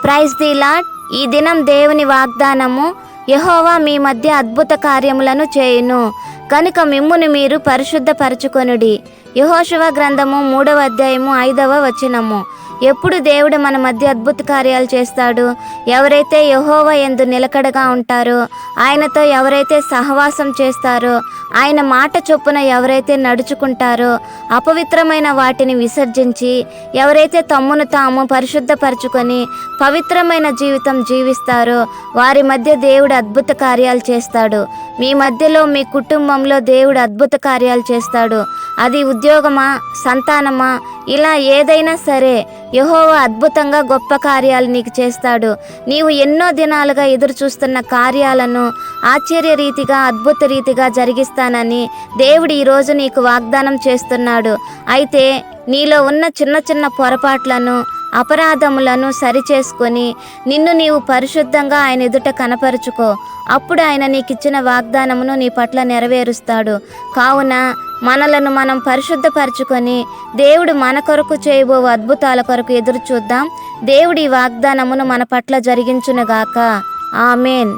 Praise the lord. ఈ దినం దేవుని వాగ్దానము, యెహోవా మీ మధ్య అద్భుత కార్యములను చేయును కనుక మిమ్మును మీరు పరిశుద్ధపరచుకొనుడి. యెహోషువ గ్రంథము 3వ అధ్యాయము 5వ వచనము. ఎప్పుడు దేవుడు మన మధ్య అద్భుత కార్యాలు చేస్తాడు? ఎవరైతే యెహోవా యందు నిలకడగా ఉంటారో, ఆయనతో ఎవరైతే సహవాసం చేస్తారో, ఆయన మాట చొప్పున ఎవరైతే నడుచుకుంటారో, అపవిత్రమైన వాటిని విసర్జించి ఎవరైతే తమ్మును తాము పరిశుద్ధపరచుకొని పవిత్రమైన జీవితం జీవిస్తారో వారి మధ్య దేవుడు అద్భుత కార్యాలు చేస్తాడు. మీ మధ్యలో, మీ కుటుంబంలో దేవుడు అద్భుత కార్యాలు చేస్తాడు. అది ఉద్యోగమా, సంతానమా, ఇలా ఏదైనా సరే యెహోవా అద్భుతంగా గొప్ప కార్యాలు నీకు చేస్తాడు. నీవు ఎన్నో దినాలుగా ఎదురు చూస్తున్న కార్యాలను ఆశ్చర్య రీతిగా, అద్భుత రీతిగా జరిగిస్తానని దేవుడు ఈరోజు నీకు వాగ్దానం చేస్తున్నాడు. అయితే నీలో ఉన్న చిన్న చిన్న పొరపాట్లను, అపరాధములను సరిచేసుకొని నిన్ను నీవు పరిశుద్ధంగా ఆయన ఎదుట కనపరుచుకో. అప్పుడు ఆయన నీకిచ్చిన వాగ్దానమును నీ పట్ల నెరవేరుస్తాడు. కావున మనలను మనం పరిశుద్ధపరచుకొని దేవుడు మన కొరకు చేయబో అద్భుతాల కొరకు ఎదురు చూద్దాం. దేవుడి వాగ్దానమును మన పట్ల జరిగించునుగాక. ఆమేన్.